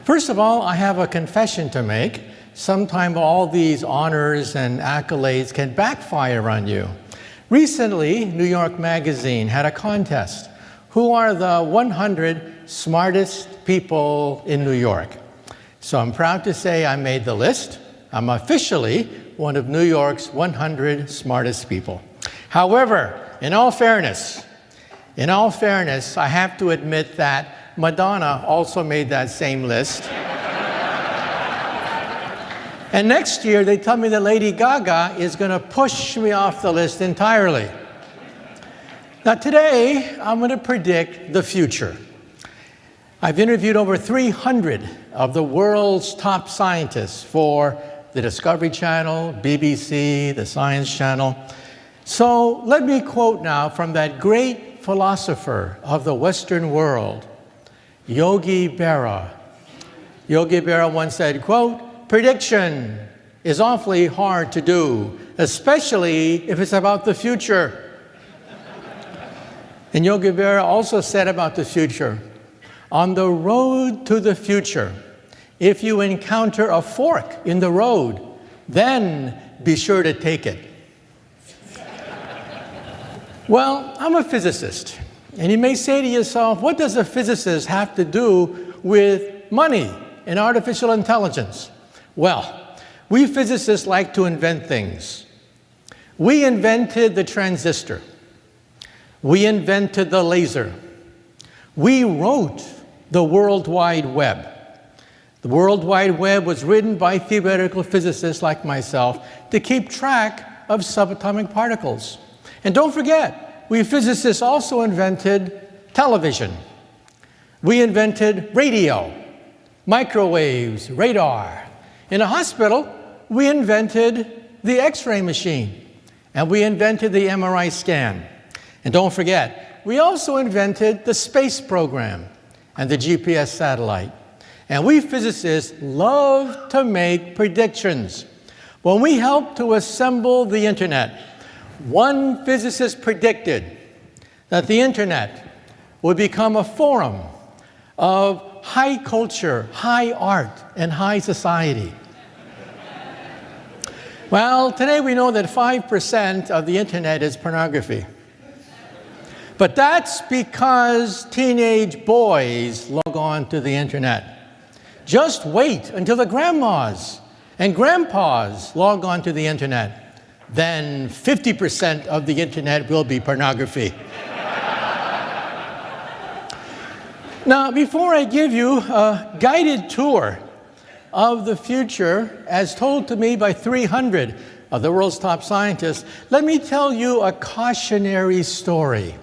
First of all, I have a confession to make. Sometimes all these honors and accolades can backfire on you. Recently, New York Magazine had a contest. Who are the 100 smartest people in New York? So I'm proud to say I made the list. I'm officially one of New York's 100 smartest people. However, in all fairness, I have to admit that Madonna also made that same list. And next year, they tell me that Lady Gaga is going to push me off the list entirely. Now today, I'm going to predict the future. I've interviewed over 300 of the world's top scientists for the Discovery Channel, BBC, the Science Channel. So let me quote now from that great philosopher of the Western world, Yogi Berra. Yogi Berra once said, quote, "Prediction is awfully hard to do, especially if it's about the future." And Yogi Berra also said about the future, "On the road to the future, if you encounter a fork in the road, then be sure to take it." Well, I'm a physicist, and you may say to yourself, what does a physicist have to do with money and artificial intelligence? Well, we physicists like to invent things. We invented the transistor. We invented the laser. We wrote the World Wide Web. The World Wide Web was written by theoretical physicists like myself to keep track of subatomic particles. And don't forget, we physicists also invented television. We invented radio, microwaves, radar. In a hospital, we invented the X-ray machine, and we invented the MRI scan. And don't forget, we also invented the space program and the GPS satellite. And we physicists love to make predictions. When we helped to assemble the internet, one physicist predicted that the internet would become a forum of high culture, high art, and high society. Well, today we know that 5% of the internet is pornography. But that's because teenage boys log on to the internet. Just wait until the grandmas and grandpas log on to the internet. Then 50% of the internet will be pornography. Now, before I give you a guided tour of the future, as told to me by 300 of the world's top scientists, let me tell you a cautionary story.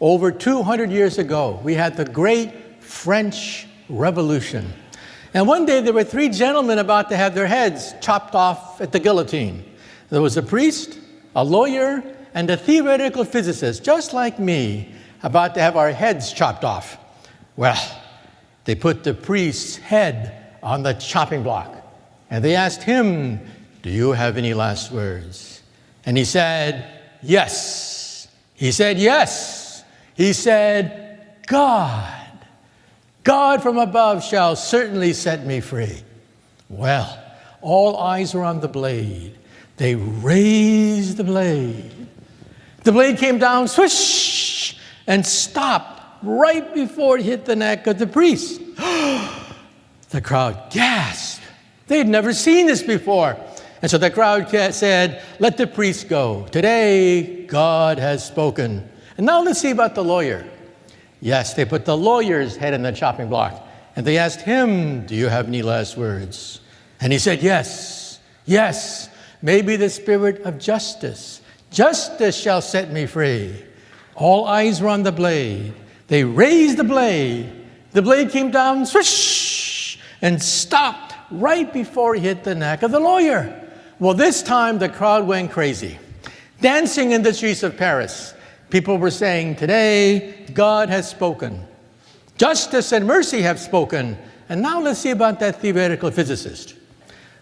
Over 200 years ago, we had the Great French Revolution. And one day there were three gentlemen about to have their heads chopped off at the guillotine. There was a priest, a lawyer, and a theoretical physicist, just like me, about to have our heads chopped off. Well, they put the priest's head on the chopping block, and they asked him, "Do you have any last words?" And he said, "Yes." He said, "Yes." He said, God from above shall certainly set me free." Well, all eyes were on the blade. They raised the blade. The blade came down, swish, and stopped right before it hit the neck of the priest. The crowd gasped. They had never seen this before. And so the crowd said, "Let the priest go. Today, God has spoken." And now let's see about the lawyer. Yes, they put the lawyer's head in the chopping block. And they asked him, "Do you have any last words?" And he said, "Yes, yes. Maybe the spirit of justice. Justice shall set me free." All eyes were on the blade. They raised the blade. The blade came down, swish, and stopped right before it hit the neck of the lawyer. Well, this time the crowd went crazy. Dancing in the streets of Paris, people were saying, "Today, God has spoken. Justice and mercy have spoken." And now let's see about that theoretical physicist.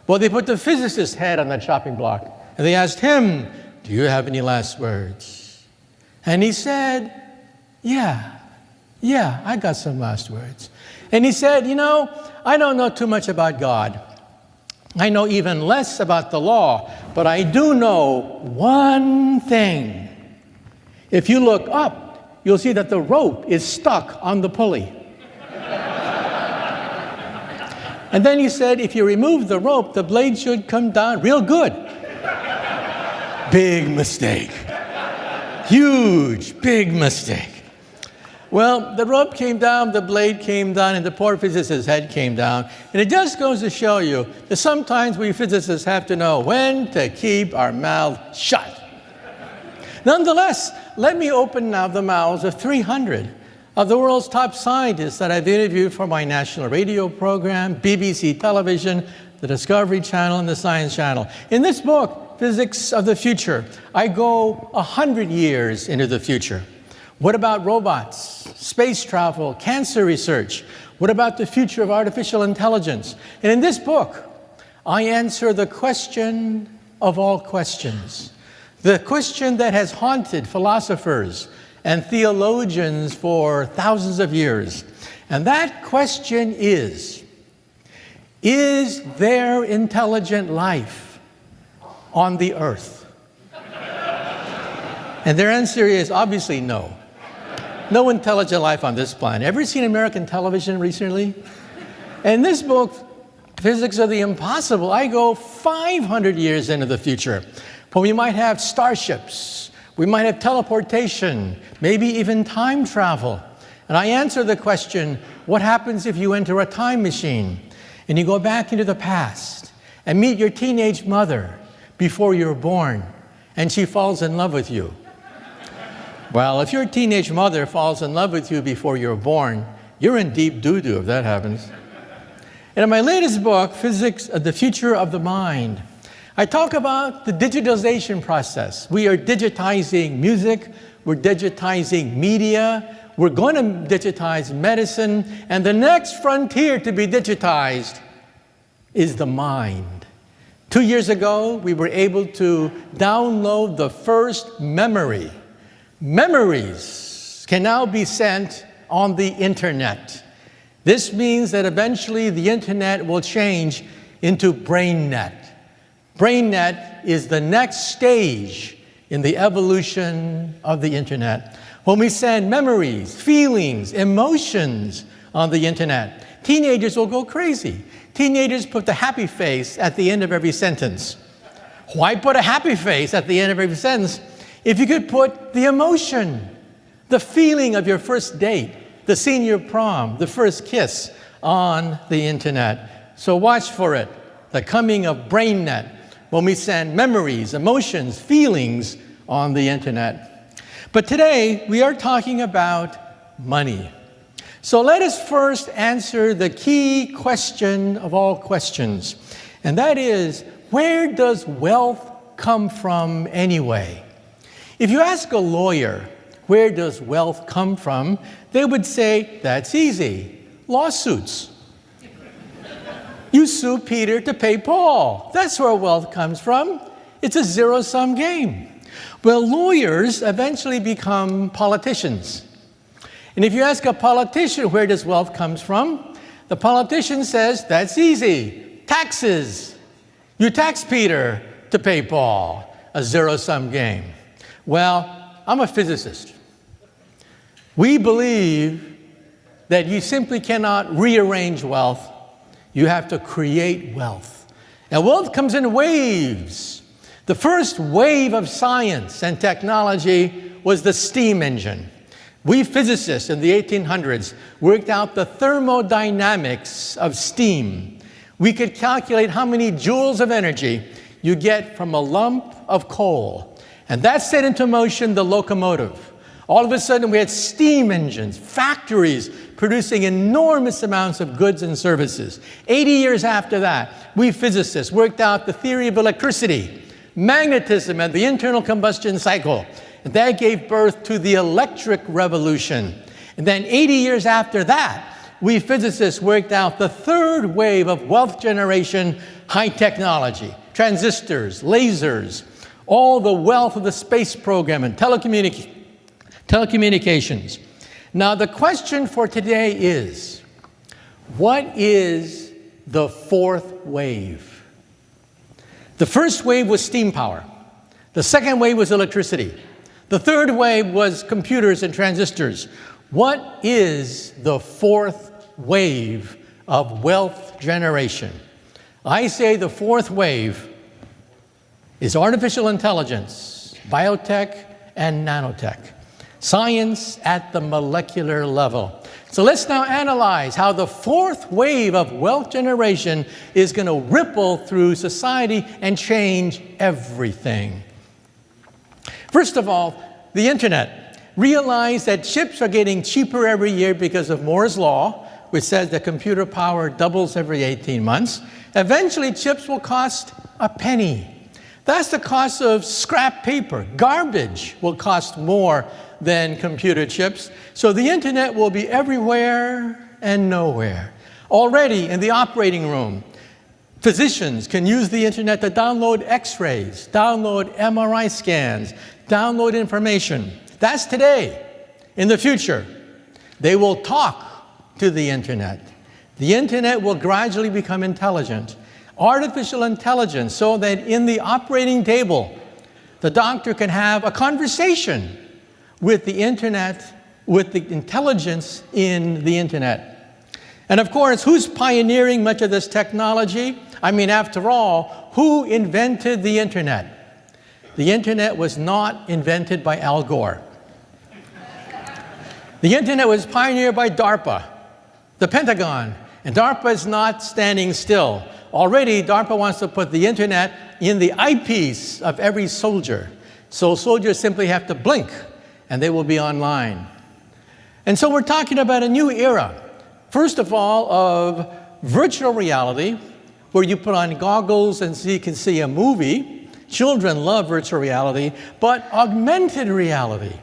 Well, they put the physicist's head on the chopping block, and they asked him, "Do you have any last words?" And he said, Yeah, I got some last words. And he said, you know, I don't know too much about God. I know even less about the law, but I do know one thing. If you look up, you'll see that the rope is stuck on the pulley. And then he said, if you remove the rope, the blade should come down real good. Big mistake. Huge, big mistake. Well, the rope came down, the blade came down, and the poor physicist's head came down. And it just goes to show you that sometimes we physicists have to know when to keep our mouth shut. Nonetheless, let me open now the mouths of 300 of the world's top scientists that I've interviewed for my national radio program, BBC television, the Discovery Channel, and the Science Channel. In this book, Physics of the Future, I go 100 years into the future. What about robots, space travel, cancer research? What about the future of artificial intelligence? And in this book, I answer the question of all questions, the question that has haunted philosophers and theologians for thousands of years. And that question is there intelligent life on the earth? And their answer is obviously no. No intelligent life on this planet. Ever seen American television recently? In this book, Physics of the Impossible, I go 500 years into the future. But we might have starships, we might have teleportation, maybe even time travel. And I answer the question, what happens if you enter a time machine and you go back into the past and meet your teenage mother before you're born and she falls in love with you? Well, if your teenage mother falls in love with you before you're born, you're in deep doo-doo if that happens. And in my latest book, Physics of the Future of the Mind, I talk about the digitization process. We are digitizing music, we're digitizing media, we're going to digitize medicine, and the next frontier to be digitized is the mind. 2 years ago, we were able to download the first memory. Memories can now be sent on the internet. This means that eventually the internet will change into BrainNet. BrainNet is the next stage in the evolution of the internet. When we send memories, feelings, emotions on the internet, teenagers will go crazy. Teenagers put the happy face at the end of every sentence. Why put a happy face at the end of every sentence if you could put the emotion, the feeling of your first date, the senior prom, the first kiss on the internet? So watch for it, the coming of BrainNet, when we send memories, emotions, feelings on the internet. But today, we are talking about money. So let us first answer the key question of all questions, and that is, where does wealth come from anyway? If you ask a lawyer, where does wealth come from, they would say, that's easy, lawsuits. You sue Peter to pay Paul. That's where wealth comes from. It's a zero-sum game. Well, lawyers eventually become politicians. And if you ask a politician where does wealth comes from, the politician says, that's easy, taxes. You tax Peter to pay Paul, a zero-sum game. Well, I'm a physicist. We believe that you simply cannot rearrange wealth. You have to create wealth. And wealth comes in waves. The first wave of science and technology was the steam engine. We physicists in the 1800s worked out the thermodynamics of steam. We could calculate how many joules of energy you get from a lump of coal. And that set into motion the locomotive. All of a sudden, we had steam engines, factories producing enormous amounts of goods and services. 80 years after that, we physicists worked out the theory of electricity, magnetism, and the internal combustion cycle. And that gave birth to the electric revolution. And then 80 years after that, we physicists worked out the third wave of wealth generation, high technology, transistors, lasers, all the wealth of the space program and telecommunications. Now, the question for today is, What is the fourth wave? The first wave was steam power. The second wave was electricity. The third wave was computers and transistors. What is the fourth wave of wealth generation? I say the fourth wave is artificial intelligence, biotech, and nanotech. Science at the molecular level. So let's now analyze how the fourth wave of wealth generation is going to ripple through society and change everything. First of all, the internet. Realize that chips are getting cheaper every year because of Moore's law, which says that computer power doubles every 18 months. Eventually, chips will cost a penny. That's the cost of scrap paper. Garbage will cost more than computer chips. So the internet will be everywhere and nowhere. Already in the operating room, physicians can use the internet to download x-rays, download MRI scans, download information. That's today. In the future, they will talk to the internet. The internet will gradually become intelligent. Artificial intelligence, so that in the operating table, the doctor can have a conversation with the internet, with the intelligence in the internet. And of course, who's pioneering much of this technology? I mean, after all, who invented the internet? The internet was not invented by Al Gore. The internet was pioneered by DARPA, the Pentagon, and DARPA is not standing still. Already, DARPA wants to put the internet in the eyepiece of every soldier. So soldiers simply have to blink, and they will be online. And so we're talking about a new era. First of all, of virtual reality, where you put on goggles and so you can see a movie. Children love virtual reality, but augmented reality,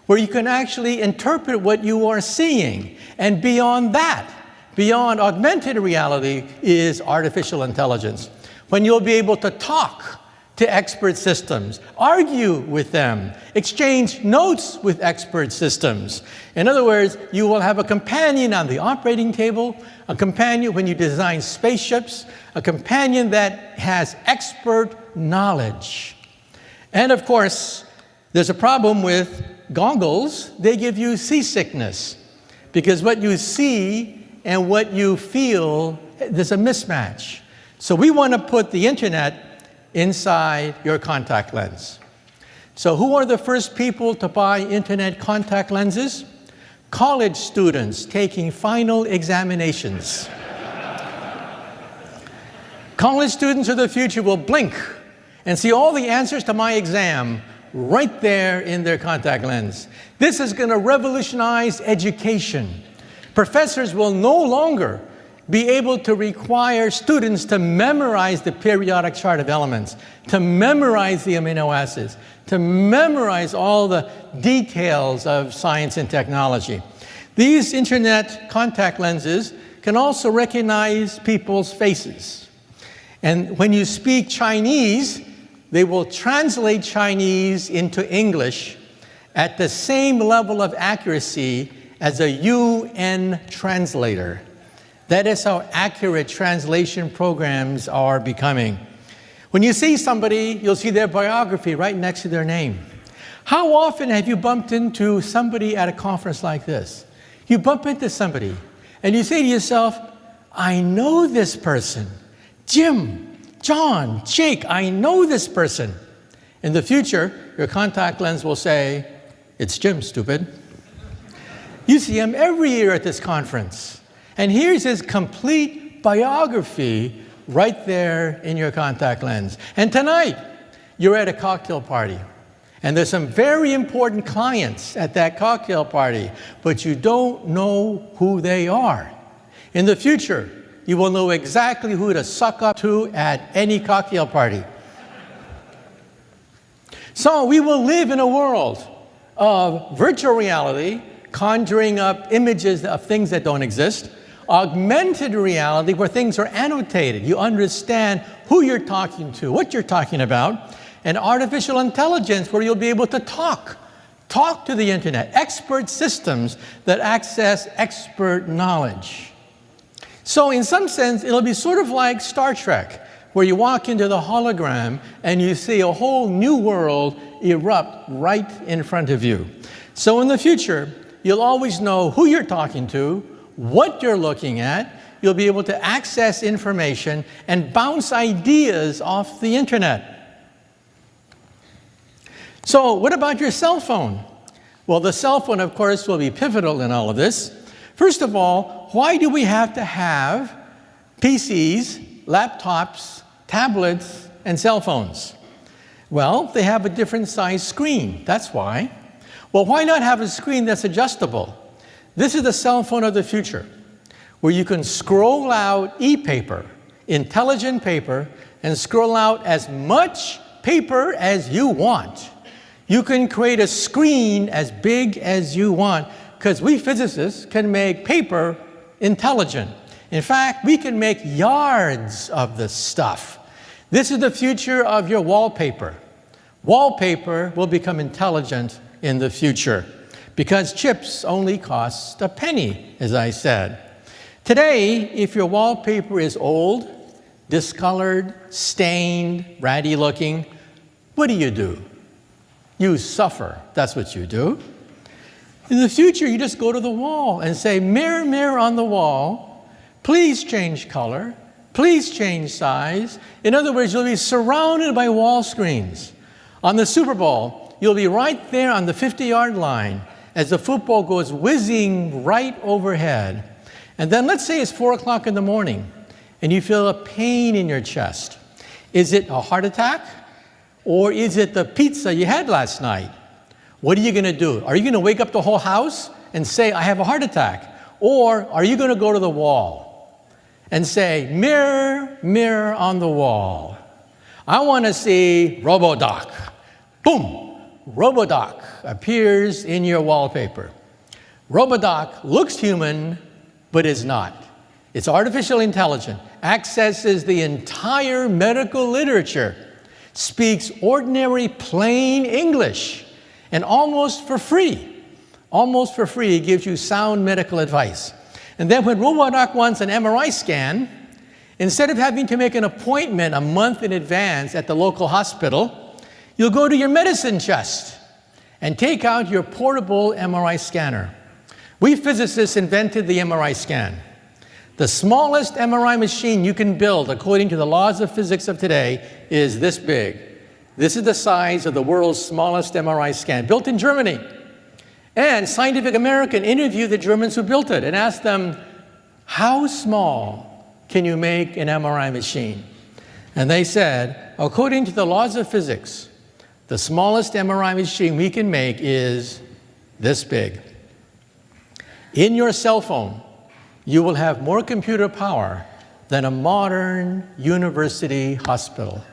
where you can actually interpret what you are seeing. And beyond that, beyond augmented reality is artificial intelligence, when you'll be able to talk to expert systems, argue with them, exchange notes with expert systems. In other words, you will have a companion on the operating table, a companion when you design spaceships, a companion that has expert knowledge. And of course, there's a problem with goggles. They give you seasickness, because what you see and what you feel, there's a mismatch. So we want to put the internet inside your contact lens. So who are the first people to buy internet contact lenses? College students taking final examinations. College students of the future will blink and see all the answers to my exam right there in their contact lens. This is going to revolutionize education. Professors will no longer be able to require students to memorize the periodic chart of elements, to memorize the amino acids, to memorize all the details of science and technology. These internet contact lenses can also recognize people's faces. And when you speak Chinese, they will translate Chinese into English at the same level of accuracy as a UN translator. That is how accurate translation programs are becoming. When you see somebody, you'll see their biography right next to their name. How often have you bumped into somebody at a conference like this? You bump into somebody, and you say to yourself, I know this person. Jim, John, Jake, I know this person. In the future, your contact lens will say, it's Jim, stupid. You see him every year at this conference. And here's his complete biography right there in your contact lens. And tonight, you're at a cocktail party. And there's some very important clients at that cocktail party, but you don't know who they are. In the future, you will know exactly who to suck up to at any cocktail party. So we will live in a world of virtual reality, conjuring up images of things that don't exist, augmented reality, where things are annotated. You understand who you're talking to, what you're talking about, and artificial intelligence, where you'll be able to talk to the internet, expert systems that access expert knowledge. So in some sense, it'll be sort of like Star Trek, where you walk into the hologram and you see a whole new world erupt right in front of you. So in the future, you'll always know who you're talking to, what you're looking at. You'll be able to access information and bounce ideas off the internet. So what about your cell phone? Well, the cell phone, of course, will be pivotal in all of this. First of all, why do we have to have PCs, laptops, tablets, and cell phones? Well, they have a different size screen. That's why. Well, why not have a screen that's adjustable? This is the cell phone of the future, where you can scroll out e-paper, intelligent paper, and scroll out as much paper as you want. You can create a screen as big as you want, because we physicists can make paper intelligent. In fact, we can make yards of this stuff. This is the future of your wallpaper. Wallpaper will become intelligent in the future, because chips only cost a penny, as I said. Today, if your wallpaper is old, discolored, stained, ratty looking, what do? You suffer. That's what you do. In the future, you just go to the wall and say, mirror, mirror on the wall, please change color, please change size. In other words, you'll be surrounded by wall screens. On the Super Bowl, you'll be right there on the 50-yard line as the football goes whizzing right overhead. And then let's say it's 4 o'clock in the morning and you feel a pain in your chest. Is it a heart attack? Or is it the pizza you had last night? What are you going to do? Are you going to wake up the whole house and say, I have a heart attack? Or are you going to go to the wall and say, mirror, mirror on the wall, I want to see Robodoc. Boom! Robodoc appears in your wallpaper. Robodoc looks human, but is not. It's artificial intelligence, accesses the entire medical literature, speaks ordinary plain English, and almost for free, gives you sound medical advice. And then when Robodoc wants an MRI scan, instead of having to make an appointment a month in advance at the local hospital, you'll go to your medicine chest and take out your portable MRI scanner. We physicists invented the MRI scan. The smallest MRI machine you can build, according to the laws of physics of today, is this big. This is the size of the world's smallest MRI scan, built in Germany. And Scientific American interviewed the Germans who built it and asked them, how small can you make an MRI machine? And they said, according to the laws of physics, the smallest MRI machine we can make is this big. In your cell phone, you will have more computer power than a modern university hospital.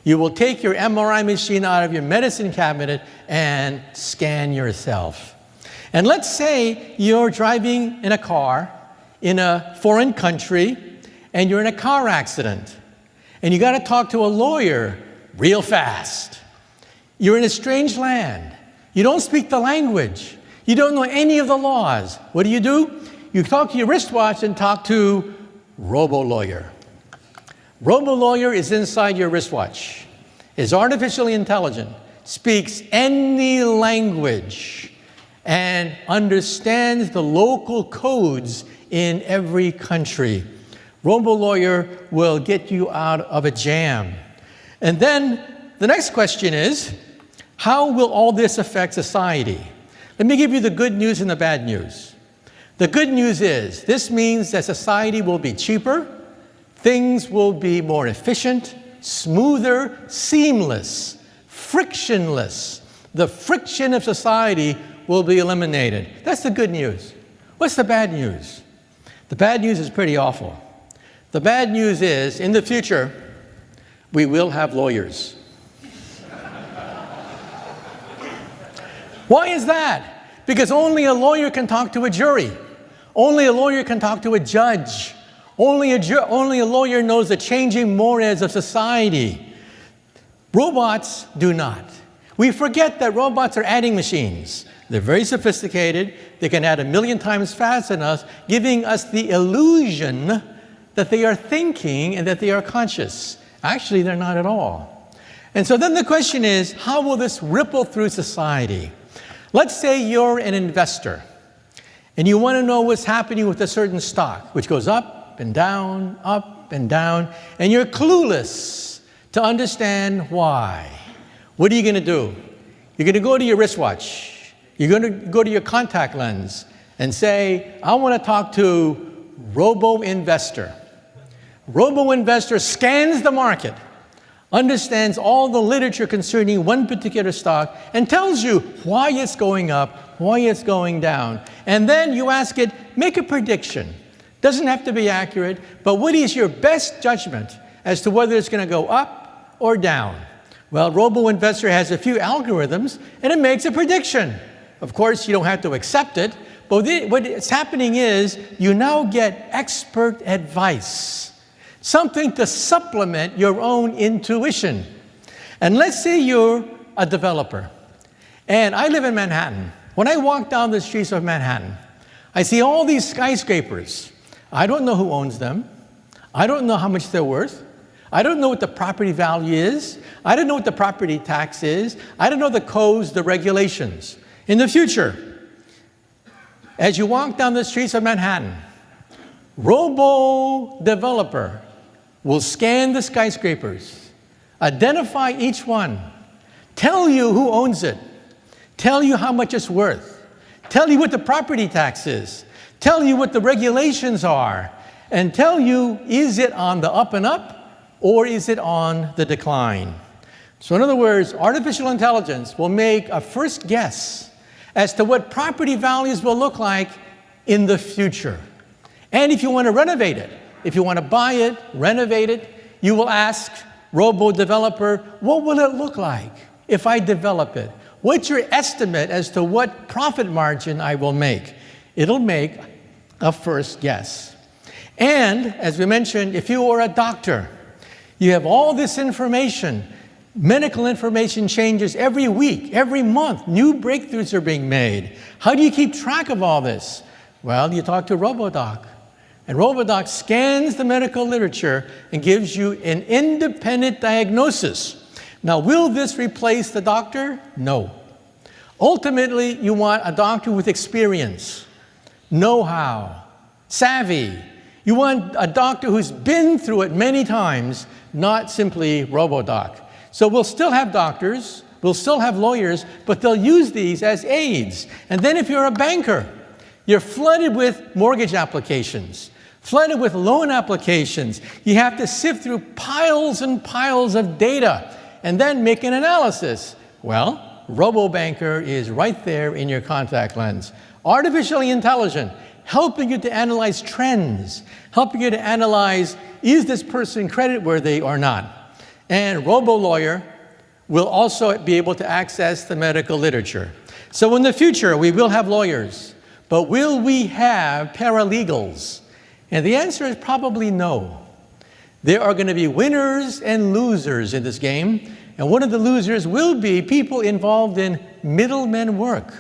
You will take your MRI machine out of your medicine cabinet and scan yourself. And let's say you're driving in a car in a foreign country and you're in a car accident and you got to talk to a lawyer real fast. You're in a strange land. You don't speak the language. You don't know any of the laws. What do? You talk to your wristwatch and talk to Robo-Lawyer. Robo-Lawyer is inside your wristwatch, is artificially intelligent, speaks any language, and understands the local codes in every country. Robo-Lawyer will get you out of a jam. And then the next question is, how will all this affect society? Let me give you the good news and the bad news. The good news is, this means that society will be cheaper, things will be more efficient, smoother, seamless, frictionless. The friction of society will be eliminated. That's the good news. What's the bad news? The bad news is pretty awful. The bad news is, in the future, we will have lawyers. Why is that? Because only a lawyer can talk to a jury. Only a lawyer can talk to a judge. Only a lawyer knows the changing mores of society. Robots do not. We forget that robots are adding machines, They're very sophisticated. They can add 1,000,000 times faster than us, giving us the illusion that they are thinking and that they are conscious. Actually, they're not at all. And so then the question is, how will this ripple through society? Let's say you're an investor, and you want to know what's happening with a certain stock, which goes up and down, and you're clueless to understand why. What are you going to do? You're going to go to your wristwatch. You're going to go to your contact lens and say, I want to talk to robo-investor. Robo-investor scans the market, understands all the literature concerning one particular stock, and tells you why it's going up, why it's going down. And then you ask it, make a prediction. Doesn't have to be accurate, but what is your best judgment as to whether it's going to go up or down? Well, robo-investor has a few algorithms, and it makes a prediction. Of course, you don't have to accept it, but what's happening is you now get expert advice, something to supplement your own intuition. And let's say you're a developer, and I live in Manhattan. When I walk down the streets of Manhattan, I see all these skyscrapers. I don't know who owns them. I don't know how much they're worth. I don't know what the property value is. I don't know what the property tax is. I don't know the codes, the regulations. In the future, as you walk down the streets of Manhattan, robo-developer will scan the skyscrapers, identify each one, tell you who owns it, tell you how much it's worth, tell you what the property tax is, tell you what the regulations are, and tell you, is it on the up and up, or is it on the decline? So in other words, artificial intelligence will make a first guess as to what property values will look like in the future. And if you want to renovate it, if you want to buy it, renovate it, you will ask robo-developer, what will it look like if I develop it? What's your estimate as to what profit margin I will make? It'll make a first guess. And as we mentioned, if you are a doctor, you have all this information. Medical information changes every week, every month. New breakthroughs are being made. How do you keep track of all this? Well, you talk to RoboDoc. And RoboDoc scans the medical literature and gives you an independent diagnosis. Now, will this replace the doctor? No. Ultimately, you want a doctor with experience, know-how, savvy. You want a doctor who's been through it many times, not simply RoboDoc. So we'll still have doctors, we'll still have lawyers, but they'll use these as aids. And then if you're a banker, you're flooded with mortgage applications, flooded with loan applications. You have to sift through piles and piles of data and then make an analysis. Well, RoboBanker is right there in your contact lens. Artificially intelligent, helping you to analyze trends, helping you to analyze, is this person creditworthy or not? And RoboLawyer will also be able to access the medical literature. So in the future, we will have lawyers, but will we have paralegals? And the answer is probably no. There are going to be winners and losers in this game, and one of the losers will be people involved in middlemen work,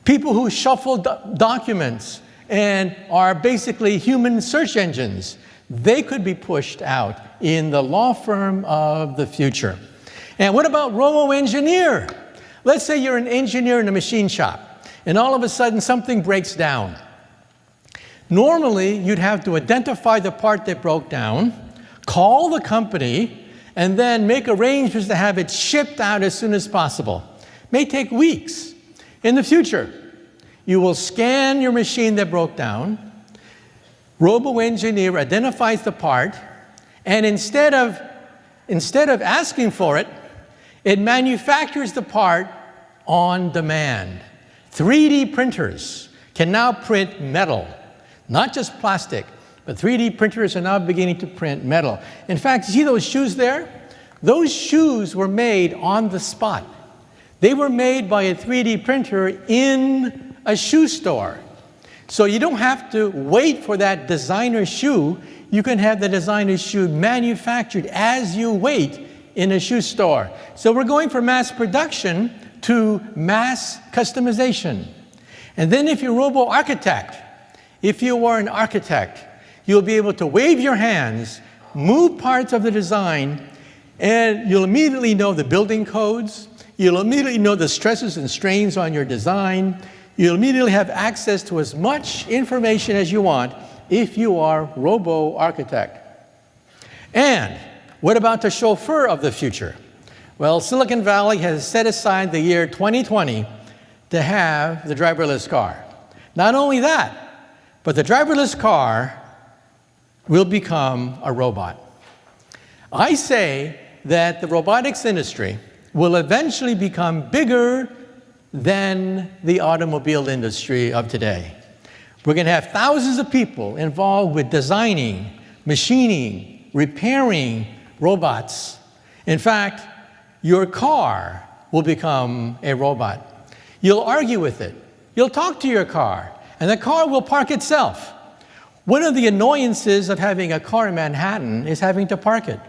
people who shuffle documents and are basically human search engines. They could be pushed out in the law firm of the future. And what about robo-engineer? Let's say you're an engineer in a machine shop, and all of a sudden something breaks down. Normally, you'd have to identify the part that broke down, call the company, and then make arrangements to have it shipped out as soon as possible. It may take weeks. In the future, you will scan your machine that broke down, robo-engineer identifies the part, and instead of asking for it, it manufactures the part on demand. 3D printers can now print metal, not just plastic, but 3D printers are now beginning to print metal. In fact, you see those shoes there? Those shoes were made on the spot. They were made by a 3D printer in a shoe store. So you don't have to wait for that designer shoe. You can have the designer shoe manufactured as you wait in a shoe store. So we're going from mass production to mass customization. And then if you're a robo-architect, if you are an architect, you'll be able to wave your hands, move parts of the design, and you'll immediately know the building codes. You'll immediately know the stresses and strains on your design. You'll immediately have access to as much information as you want if you are robo-architect. And what about the chauffeur of the future? Well, Silicon Valley has set aside the year 2020 to have the driverless car. Not only that, but the driverless car will become a robot. I say that the robotics industry will eventually become bigger than the automobile industry of today. We're going to have thousands of people involved with designing, machining, repairing robots. In fact, your car will become a robot. You'll argue with it. You'll talk to your car, and the car will park itself. One of the annoyances of having a car in Manhattan is having to park it.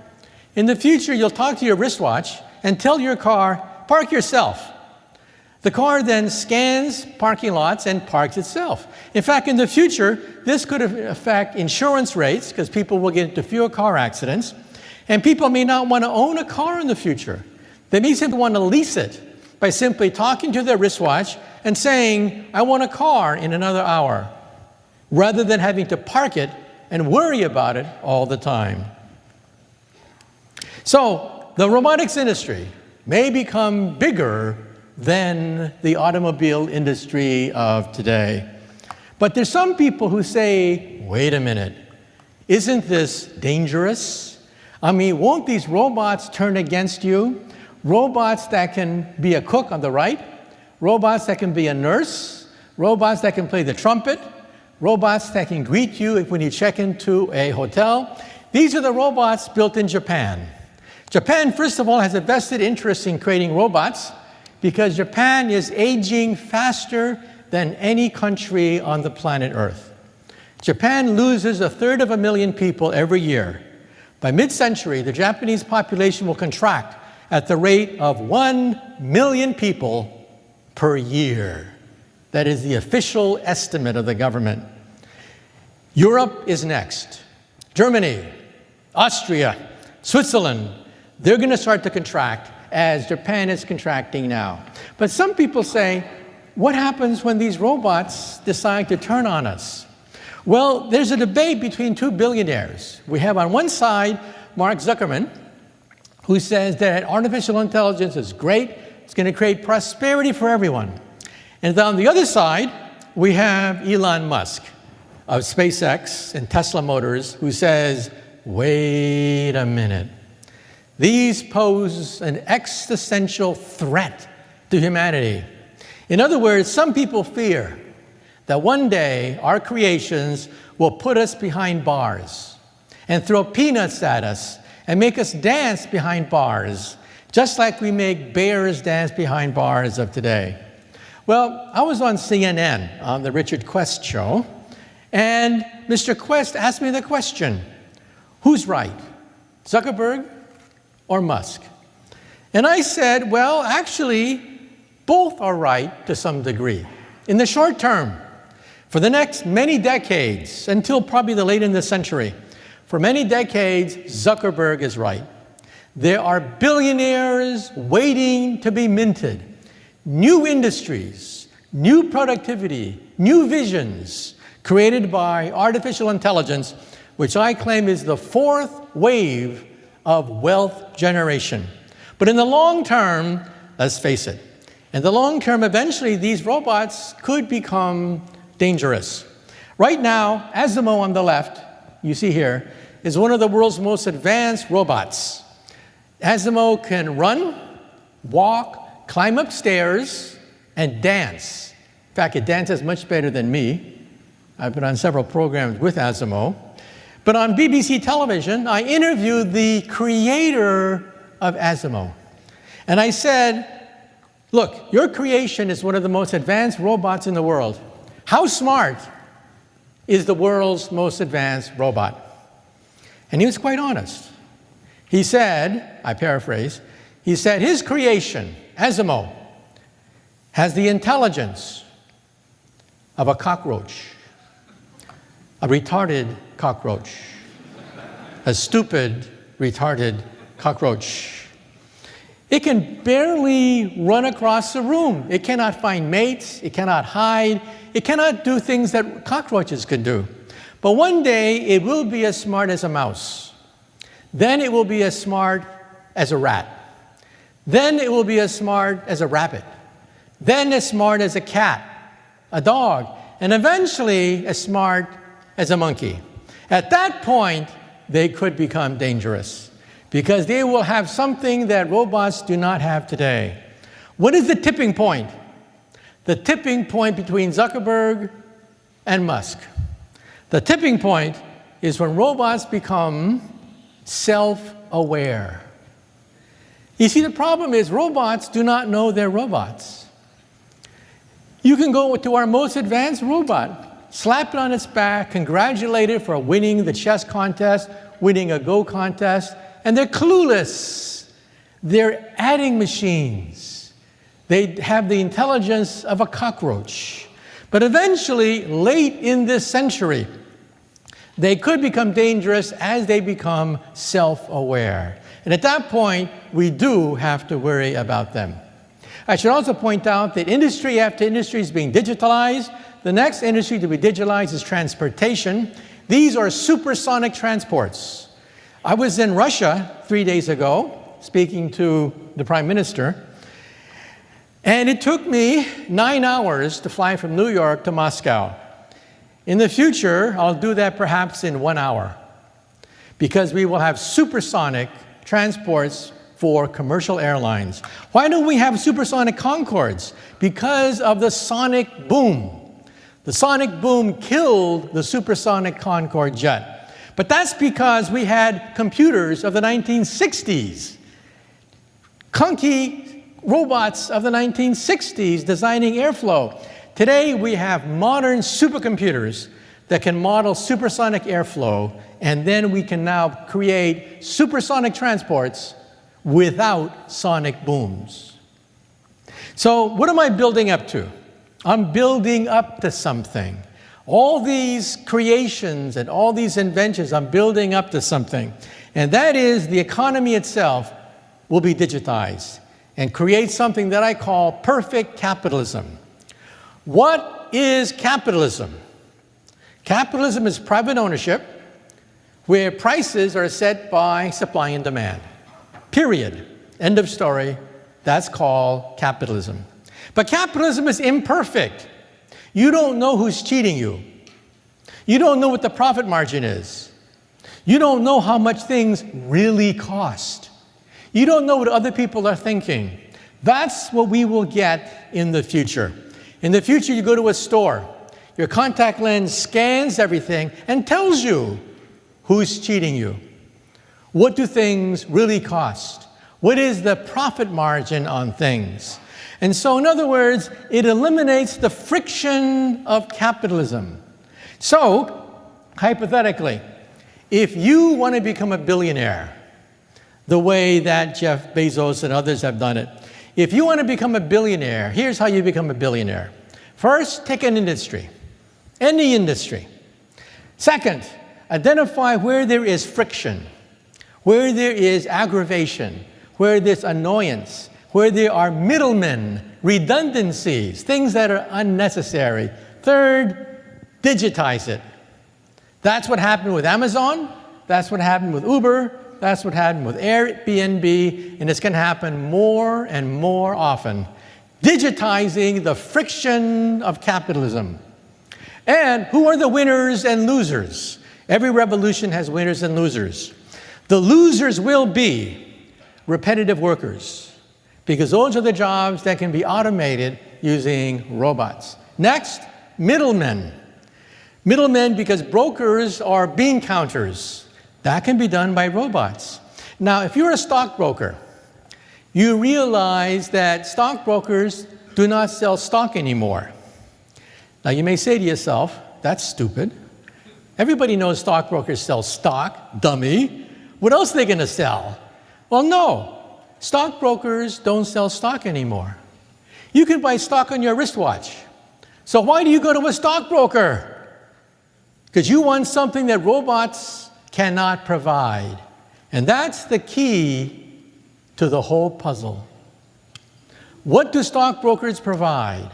In the future, you'll talk to your wristwatch and tell your car, park yourself. The car then scans parking lots and parks itself. In fact, in the future, this could affect insurance rates because people will get into fewer car accidents, and people may not want to own a car in the future. They may simply want to lease it by simply talking to their wristwatch and saying, I want a car in another hour, rather than having to park it and worry about it all the time. So the robotics industry may become bigger than the automobile industry of today. But there's some people who say, wait a minute, isn't this dangerous? I mean, won't these robots turn against you? Robots that can be a cook on the right, robots that can be a nurse, robots that can play the trumpet, robots that can greet you when you check into a hotel. These are the robots built in Japan. Japan, first of all, has a vested interest in creating robots because Japan is aging faster than any country on the planet Earth. Japan loses 1/3 people every year. By mid-century, the Japanese population will contract at the rate of 1 million people per year. That is the official estimate of the government. Europe is next. Germany, Austria, Switzerland, they're going to start to contract as Japan is contracting now. But some people say, what happens when these robots decide to turn on us? Well, there's a debate between two billionaires. We have on one side Mark Zuckerberg, who says that artificial intelligence is great, it's going to create prosperity for everyone. And on the other side, we have Elon Musk of SpaceX and Tesla Motors, who says, wait a minute. These pose an existential threat to humanity. In other words, some people fear that one day our creations will put us behind bars and throw peanuts at us and make us dance behind bars, just like we make bears dance behind bars of today. Well, I was on CNN on the Richard Quest show, and Mr. Quest asked me the question, who's right, Zuckerberg or Musk? And I said, well, actually, both are right to some degree. In the short term, for the next many decades, until probably the late in the century, for many decades, Zuckerberg is right. There are billionaires waiting to be minted. New industries, new productivity, new visions created by artificial intelligence, which I claim is the fourth wave of wealth generation. But in the long term, let's face it, in the long term, eventually these robots could become dangerous. Right now, Asimo on the left, you see here, is one of the world's most advanced robots. Asimo can run, walk, climb up stairs, and dance. In fact, it dances much better than me. I've been on several programs with Asimo. But on BBC television, I interviewed the creator of Asimo. And I said, look, your creation is one of the most advanced robots in the world. How smart is the world's most advanced robot? And he was quite honest. He said, I paraphrase, he said his creation, Asimo, has the intelligence of a cockroach, a retarded cockroach, a stupid, retarded cockroach. It can barely run across the room. It cannot find mates. It cannot hide. It cannot do things that cockroaches can do. But one day, it will be as smart as a mouse. Then it will be as smart as a rat. Then it will be as smart as a rabbit. Then as smart as a cat, a dog, and eventually as smart as a monkey. At that point, they could become dangerous because they will have something that robots do not have today. What is the tipping point? The tipping point between Zuckerberg and Musk. The tipping point is when robots become self-aware. You see, the problem is robots do not know they're robots. You can go to our most advanced robot, slap it on its back, congratulate it for winning the chess contest, winning a Go contest, and they're clueless. They're adding machines. They have the intelligence of a cockroach. But eventually, late in this century, they could become dangerous as they become self-aware. And at that point, we do have to worry about them. I should also point out that industry after industry is being digitalized. The next industry to be digitalized is transportation. These are supersonic transports. I was in Russia 3 days ago, speaking to the Prime Minister, and it took me 9 hours to fly from New York to Moscow. In the future, I'll do that perhaps in 1 hour, because we will have supersonic transports for commercial airlines. Why don't we have supersonic Concords? Because of the sonic boom. The sonic boom killed the supersonic Concorde jet. But that's because we had computers of the 1960s. Clunky robots of the 1960s designing airflow. Today we have modern supercomputers that can model supersonic airflow, and then we can now create supersonic transports without sonic booms. So what am I building up to? I'm building up to something. All these creations and all these inventions, I'm building up to something. And that is the economy itself will be digitized and create something that I call perfect capitalism. What is capitalism? Capitalism is private ownership where prices are set by supply and demand. Period. End of story. That's called capitalism. But capitalism is imperfect. You don't know who's cheating you. You don't know what the profit margin is. You don't know how much things really cost. You don't know what other people are thinking. That's what we will get in the future. In the future, you go to a store. Your contact lens scans everything and tells you who's cheating you. What do things really cost? What is the profit margin on things? And so, in other words, it eliminates the friction of capitalism. So, hypothetically, if you want to become a billionaire, the way that Jeff Bezos and others have done it, if you want to become a billionaire, here's how you become a billionaire. First, take an industry, any industry. Second, identify where there is friction, where there is aggravation, where there's annoyance, where there are middlemen, redundancies, things that are unnecessary. Third, digitize it. That's what happened with Amazon. That's what happened with Uber. That's what happened with Airbnb. And it's going to happen more and more often. Digitizing the friction of capitalism. And who are the winners and losers? Every revolution has winners and losers. The losers will be repetitive workers, because those are the jobs that can be automated using robots. Next, middlemen. Middlemen, because brokers are bean counters. That can be done by robots. Now, if you're a stockbroker, you realize that stockbrokers do not sell stock anymore. Now, you may say to yourself, that's stupid. Everybody knows stockbrokers sell stock, dummy. What else are they going to sell? Well, no. Stockbrokers don't sell stock anymore. You can buy stock on your wristwatch. So why do you go to a stockbroker? Because you want something that robots cannot provide. And that's the key to the whole puzzle. What do stockbrokers provide?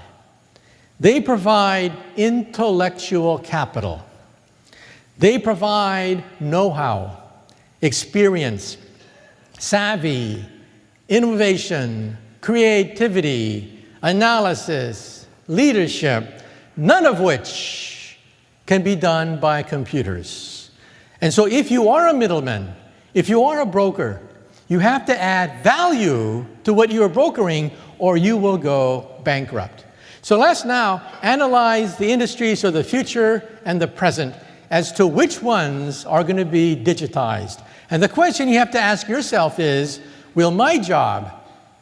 They provide intellectual capital. They provide know-how, experience, savvy, innovation, creativity, analysis, leadership, none of which can be done by computers. And so if you are a middleman, if you are a broker, you have to add value to what you are brokering or you will go bankrupt. So let's now analyze the industries of the future and the present as to which ones are going to be digitized. And the question you have to ask yourself is, will my job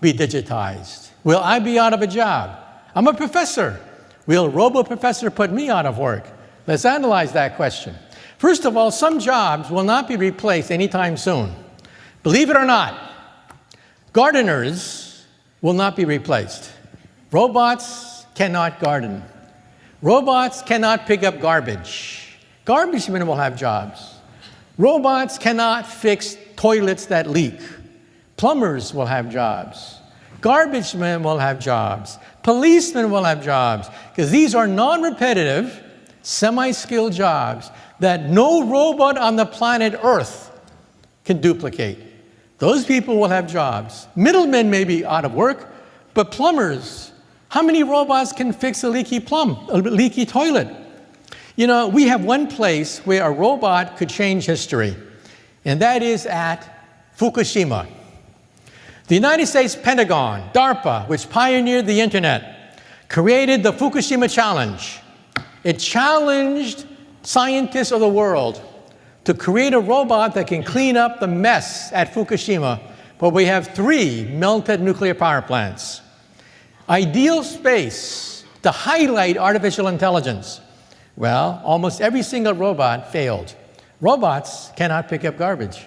be digitized? Will I be out of a job? I'm a professor. Will robo-professor put me out of work? Let's analyze that question. First of all, some jobs will not be replaced anytime soon. Believe it or not, gardeners will not be replaced. Robots cannot garden. Robots cannot pick up garbage. Garbage men will have jobs. Robots cannot fix toilets that leak. Plumbers will have jobs. Garbage men will have jobs. Policemen will have jobs, because these are non-repetitive, semi-skilled jobs that no robot on the planet Earth can duplicate. Those people will have jobs. Middlemen may be out of work, but plumbers, how many robots can fix a leaky toilet? You know, we have one place where a robot could change history, and that is at Fukushima. The United States Pentagon, DARPA, which pioneered the internet, created the Fukushima Challenge. It challenged scientists of the world to create a robot that can clean up the mess at Fukushima, where we have 3 melted nuclear power plants. Ideal space to highlight artificial intelligence. Well, almost every single robot failed. Robots cannot pick up garbage.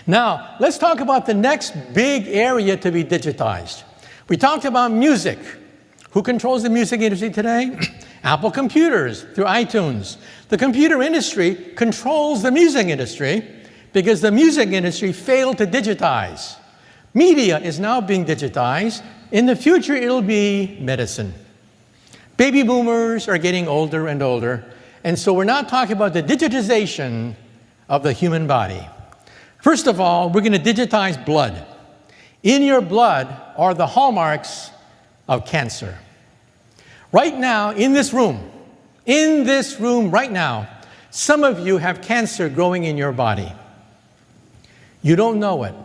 Now, let's talk about the next big area to be digitized. We talked about music. Who controls the music industry today? Apple computers through iTunes. The computer industry controls the music industry because the music industry failed to digitize. Media is now being digitized. In the future, it'll be medicine. Baby boomers are getting older and older, and so we're not talking about the digitization of the human body. First of all, we're going to digitize blood. In your blood are the hallmarks of cancer. Right now, in this room right now, some of you have cancer growing in your body. You don't know it.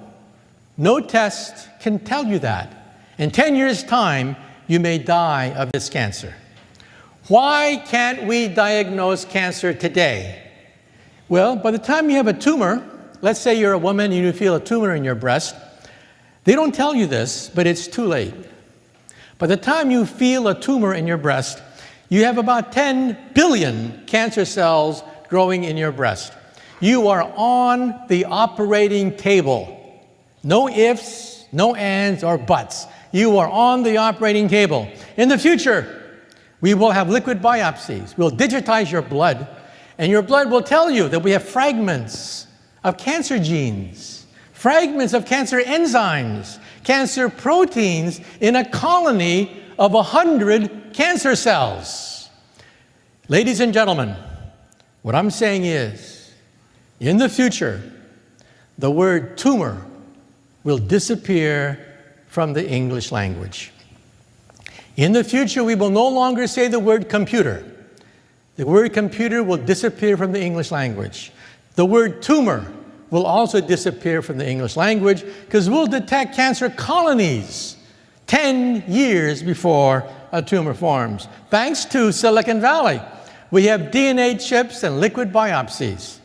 No test can tell you that. In 10 years' time, you may die of this cancer. Why can't we diagnose cancer today? Well, by the time you have a tumor, let's say you're a woman and you feel a tumor in your breast, they don't tell you this, but it's too late. By the time you feel a tumor in your breast, you have about 10 billion cancer cells growing in your breast. You are on the operating table. No ifs, no ands, or buts. You are on the operating table. In the future, we will have liquid biopsies. We'll digitize your blood, and your blood will tell you that we have fragments of cancer genes, fragments of cancer enzymes, cancer proteins in a colony of 100 cancer cells. Ladies and gentlemen, what I'm saying is, in the future, the word tumor will disappear from the English language. In the future, we will no longer say the word computer. The word computer will disappear from the English language. The word tumor will also disappear from the English language because we'll detect cancer colonies 10 years before a tumor forms. Thanks to Silicon Valley, we have DNA chips and liquid biopsies.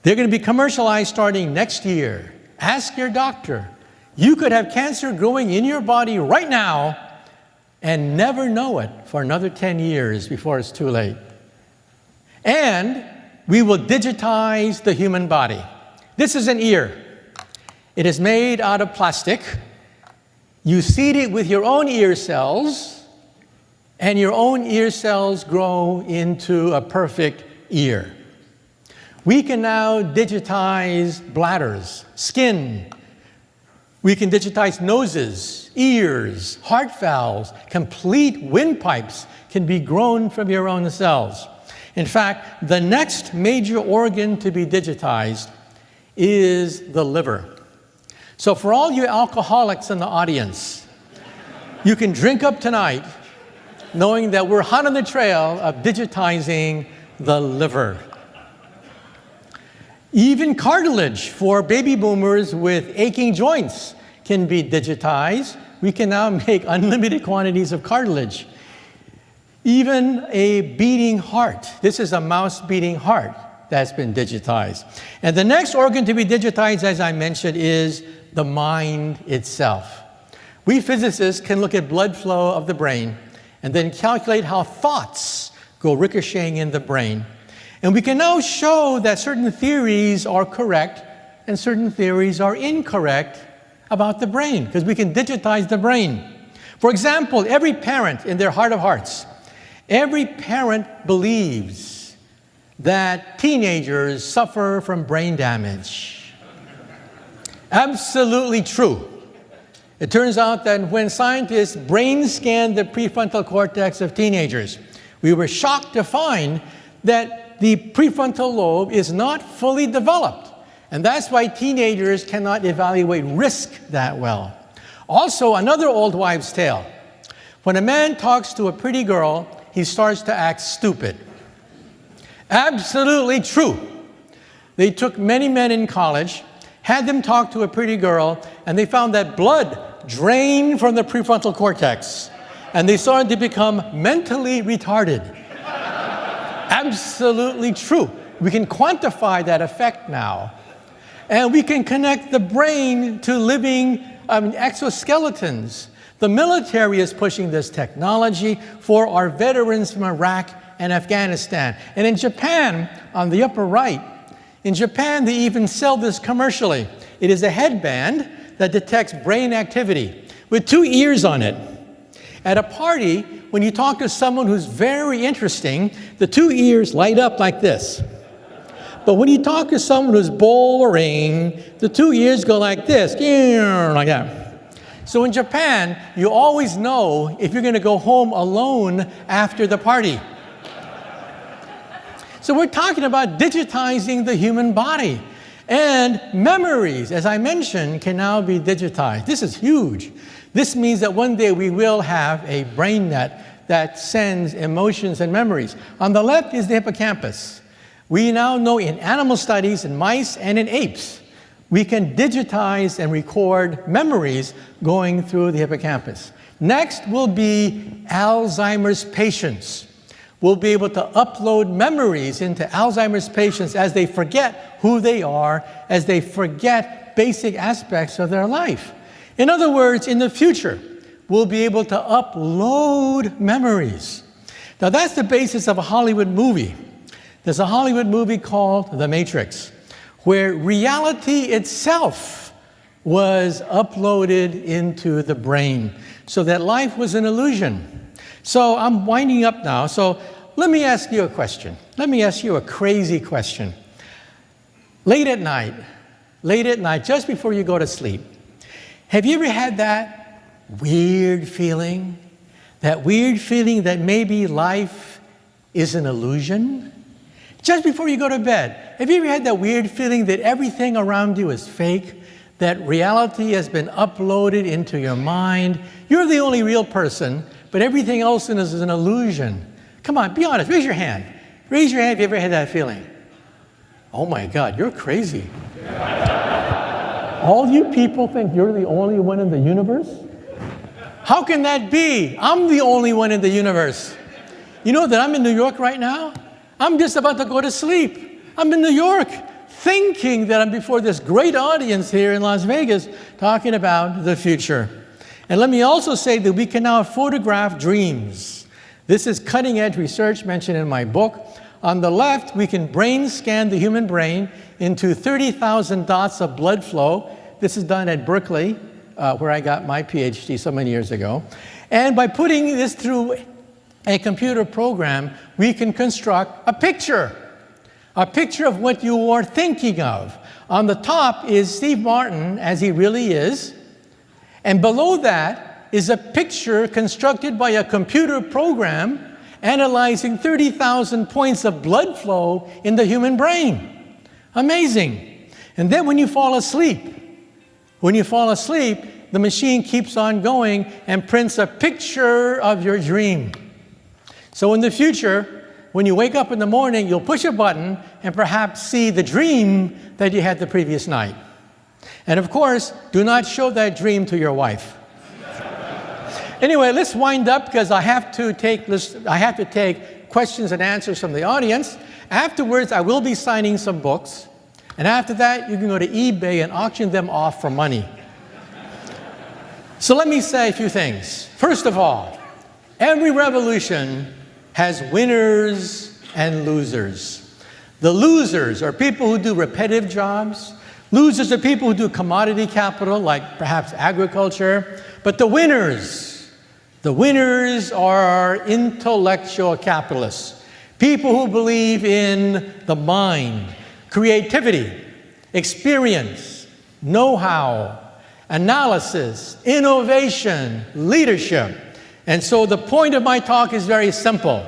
They're going to be commercialized starting next year. Ask your doctor. You could have cancer growing in your body right now and never know it for another 10 years before it's too late. And we will digitize the human body. This is an ear. It is made out of plastic. You seed it with your own ear cells, and your own ear cells grow into a perfect ear. We can now digitize bladders, skin. We can digitize noses, ears, heart valves. Complete windpipes can be grown from your own cells. In fact, the next major organ to be digitized is the liver. So for all you alcoholics in the audience, you can drink up tonight knowing that we're hot on the trail of digitizing the liver. Even cartilage for baby boomers with aching joints can be digitized. We can now make unlimited quantities of cartilage. Even a beating heart. This is a mouse beating heart that's been digitized. And the next organ to be digitized, as I mentioned, is the mind itself. We physicists can look at blood flow of the brain and then calculate how thoughts go ricocheting in the brain. And we can now show that certain theories are correct and certain theories are incorrect about the brain, because we can digitize the brain. For example, every parent in their heart of hearts, every parent believes that teenagers suffer from brain damage. Absolutely true. It turns out that when scientists brain scanned the prefrontal cortex of teenagers, we were shocked to find that the prefrontal lobe is not fully developed. And that's why teenagers cannot evaluate risk that well. Also, another old wives' tale. When a man talks to a pretty girl, he starts to act stupid. Absolutely true. They took many men in college, had them talk to a pretty girl, and they found that blood drained from the prefrontal cortex, and they started to become mentally retarded. Absolutely true. We can quantify that effect now. And we can connect the brain to living exoskeletons. The military is pushing this technology for our veterans from Iraq and Afghanistan. And in Japan, on the upper right, in Japan, they even sell this commercially. It is a headband that detects brain activity with 2 ears on it. At a party, when you talk to someone who's very interesting, the 2 ears light up like this. But when you talk to someone who's boring, the 2 ears go like this, like that. So in Japan, you always know if you're going to go home alone after the party. So we're talking about digitizing the human body. And memories, as I mentioned, can now be digitized. This is huge. This means that one day we will have a brain net that sends emotions and memories. On the left is the hippocampus. We now know in animal studies, in mice and in apes, we can digitize and record memories going through the hippocampus. Next will be Alzheimer's patients. We'll be able to upload memories into Alzheimer's patients as they forget who they are, as they forget basic aspects of their life. In other words, in the future, we'll be able to upload memories. Now that's the basis of a Hollywood movie. There's a Hollywood movie called The Matrix, where reality itself was uploaded into the brain, so that life was an illusion. So I'm winding up now. So let me ask you a question. Let me ask you a crazy question. Late at night, just before you go to sleep, have you ever had that weird feeling? That weird feeling that maybe life is an illusion? Just before you go to bed, have you ever had that weird feeling that everything around you is fake? That reality has been uploaded into your mind? You're the only real person, but everything else is an illusion. Come on, be honest, raise your hand. Raise your hand if you ever had that feeling. Oh my God, you're crazy. All you people think you're the only one in the universe? How can that be? I'm the only one in the universe. You know that I'm in New York right now? I'm just about to go to sleep. I'm in New York, thinking that I'm before this great audience here in Las Vegas talking about the future. And let me also say that we can now photograph dreams. This is cutting-edge research mentioned in my book. On the left, we can brain scan the human brain into 30,000 dots of blood flow. This is done at Berkeley where I got my PhD so many years ago. And by putting this through a computer program, we can construct a picture of what you are thinking of. On the top is Steve Martin as he really is, and below that is a picture constructed by a computer program analyzing 30,000 points of blood flow in the human brain. Amazing. And then when you fall asleep, the machine keeps on going and prints a picture of your dream. So in the future, when you wake up in the morning, you'll push a button and perhaps see the dream that you had the previous night. And of course, do not show that dream to your wife. Anyway, let's wind up because I have to take questions and answers from the audience. Afterwards, I will be signing some books. And after that, you can go to eBay and auction them off for money. So let me say a few things. First of all, every revolution has winners and losers. The losers are people who do repetitive jobs. Losers are people who do commodity capital, like perhaps agriculture. But the winners are intellectual capitalists, people who believe in the mind, creativity, experience, know-how, analysis, innovation, leadership. And so the point of my talk is very simple.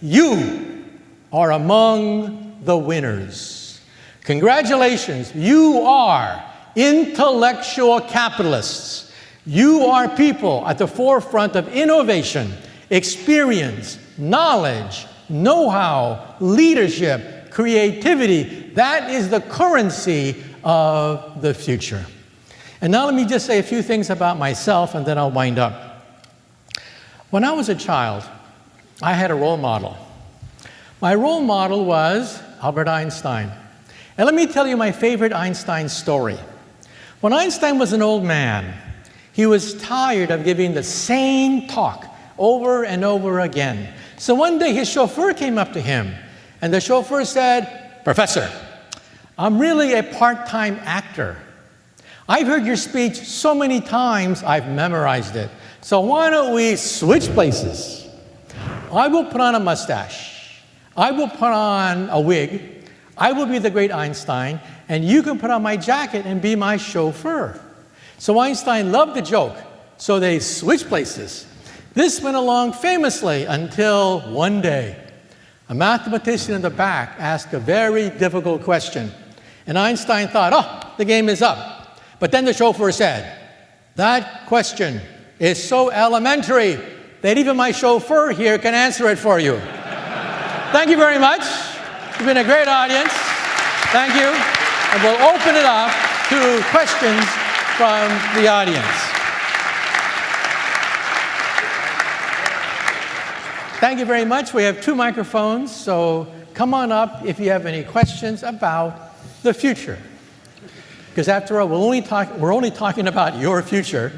You are among the winners. Congratulations, you are intellectual capitalists. You are people at the forefront of innovation, experience, knowledge, know-how, leadership, creativity. That is the currency of the future. And now let me just say a few things about myself and then I'll wind up. When I was a child, I had a role model. My role model was Albert Einstein. And let me tell you my favorite Einstein story. When Einstein was an old man, he was tired of giving the same talk over and over again. So one day his chauffeur came up to him, and the chauffeur said, "Professor, I'm really a part-time actor. I've heard your speech so many times, I've memorized it. So why don't we switch places? I will put on a mustache. I will put on a wig. I will be the great Einstein, and you can put on my jacket and be my chauffeur." So Einstein loved the joke, so they switched places. This went along famously until one day, a mathematician in the back asked a very difficult question. And Einstein thought, oh, the game is up. But then the chauffeur said, that question is so elementary that even my chauffeur here can answer it for you. Thank you very much. You've been a great audience. Thank you. And we'll open it up to questions from the audience. Thank you very much. We have 2 microphones, so come on up if you have any questions about the future. Because after all, we're only talking about your future.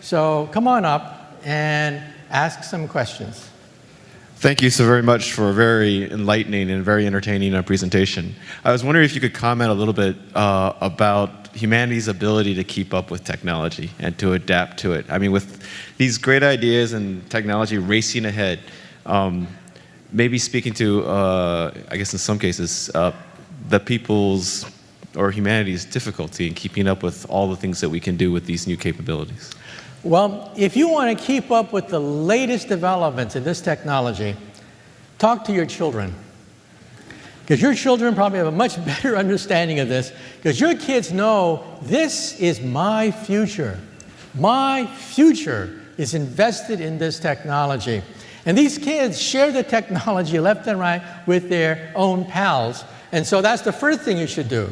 So come on up and ask some questions. Thank you so very much for a very enlightening and very entertaining presentation. I was wondering if you could comment a little bit about humanity's ability to keep up with technology and to adapt to it. I mean, with these great ideas and technology racing ahead, maybe speaking to, I guess in some cases, the people's or humanity's difficulty in keeping up with all the things that we can do with these new capabilities. Well, if you want to keep up with the latest developments in this technology, talk to your children. Because your children probably have a much better understanding of this, because your kids know this is my future. My future is invested in this technology. And these kids share the technology left and right with their own pals. And so that's the first thing you should do.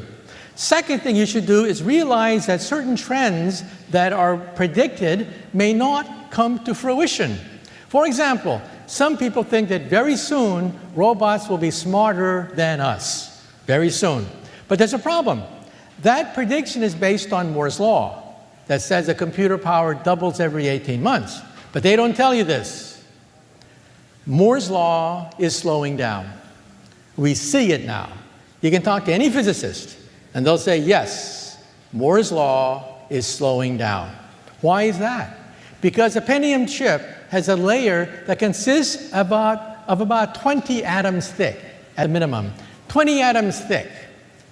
Second thing you should do is realize that certain trends that are predicted may not come to fruition. For example, some people think that very soon robots will be smarter than us. Very soon. But there's a problem. That prediction is based on Moore's law that says the computer power doubles every 18 months. But they don't tell you this. Moore's law is slowing down. We see it now. You can talk to any physicist, and they'll say, yes, Moore's law is slowing down. Why is that? Because a Pentium chip has a layer that consists of about 20 atoms thick, at minimum. 20 atoms thick.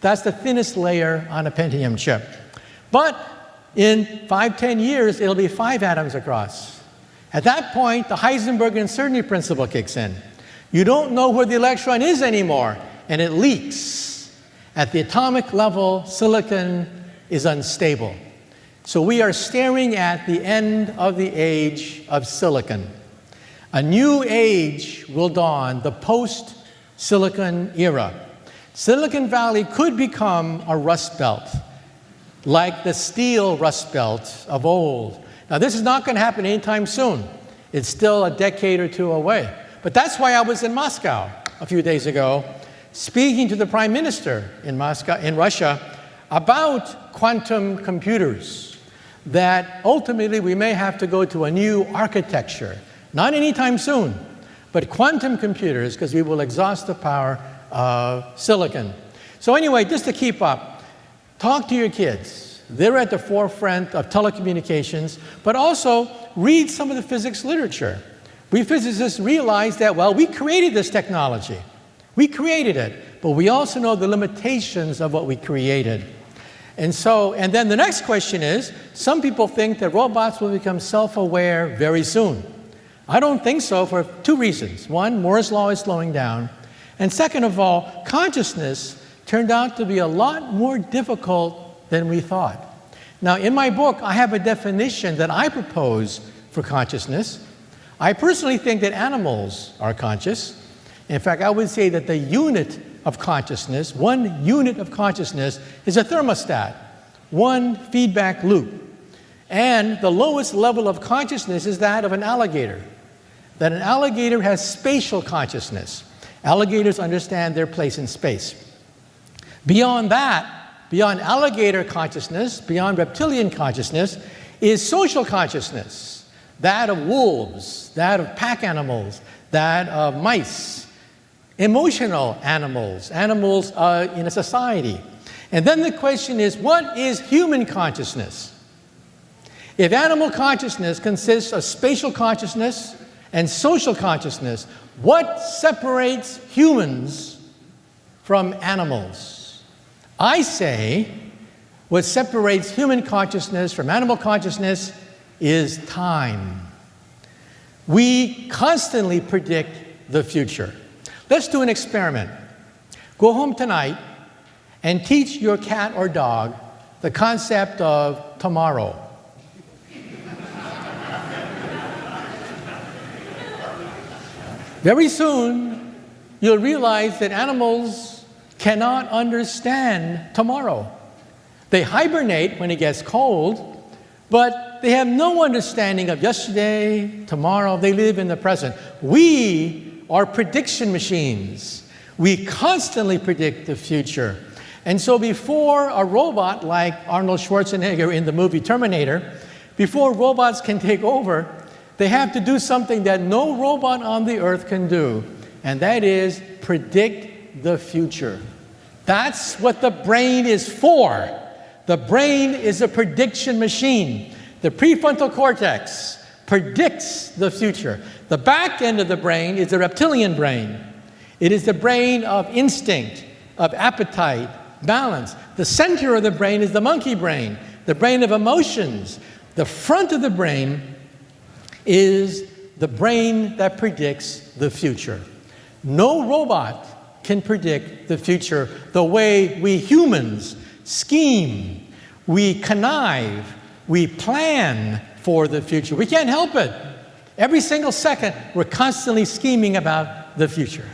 That's the thinnest layer on a Pentium chip. But in 5-10 years, it'll be 5 atoms across. At that point, the Heisenberg uncertainty principle kicks in. You don't know where the electron is anymore, and it leaks. At the atomic level, silicon is unstable. So we are staring at the end of the age of silicon. A new age will dawn, the post-silicon era. Silicon Valley could become a rust belt, like the steel rust belt of old. Now, this is not going to happen anytime soon. It's still a decade or two away. But that's why I was in Moscow a few days ago, speaking to the prime minister in Moscow, in Russia, about quantum computers, that ultimately we may have to go to a new architecture. Not anytime soon, but quantum computers, because we will exhaust the power of silicon. So anyway, just to keep up, talk to your kids. They're at the forefront of telecommunications, but also read some of the physics literature. We physicists realize that, well, we created this technology. We created it, but we also know the limitations of what we created. And then the next question is, some people think that robots will become self-aware very soon. I don't think so for 2 reasons. One, Moore's law is slowing down. And second of all, consciousness turned out to be a lot more difficult than we thought. Now, in my book, I have a definition that I propose for consciousness. I personally think that animals are conscious. In fact, I would say that the unit of consciousness, one unit of consciousness, is a thermostat, one feedback loop. And the lowest level of consciousness is that of an alligator. That an alligator has spatial consciousness. Alligators understand their place in space. Beyond that, beyond alligator consciousness, beyond reptilian consciousness, is social consciousness. That of wolves, that of pack animals, that of mice. Emotional animals, animals in a society. And then the question is, what is human consciousness? If animal consciousness consists of spatial consciousness and social consciousness, what separates humans from animals? I say what separates human consciousness from animal consciousness is time. We constantly predict the future. Let's do an experiment. Go home tonight and teach your cat or dog the concept of tomorrow. Very soon, you'll realize that animals cannot understand tomorrow. They hibernate when it gets cold, but they have no understanding of yesterday, tomorrow. They live in the present. We are prediction machines. We constantly predict the future. And so before a robot like Arnold Schwarzenegger in the movie Terminator, before robots can take over, they have to do something that no robot on the earth can do, and that is predict the future. That's what the brain is for. The brain is a prediction machine. The prefrontal cortex predicts the future. The back end of the brain is the reptilian brain. It is the brain of instinct, of appetite, balance. The center of the brain is the monkey brain, the brain of emotions. The front of the brain is the brain that predicts the future. No robot can predict the future the way we humans scheme, we connive, we plan for the future. We can't help it. Every single second, we're constantly scheming about the future.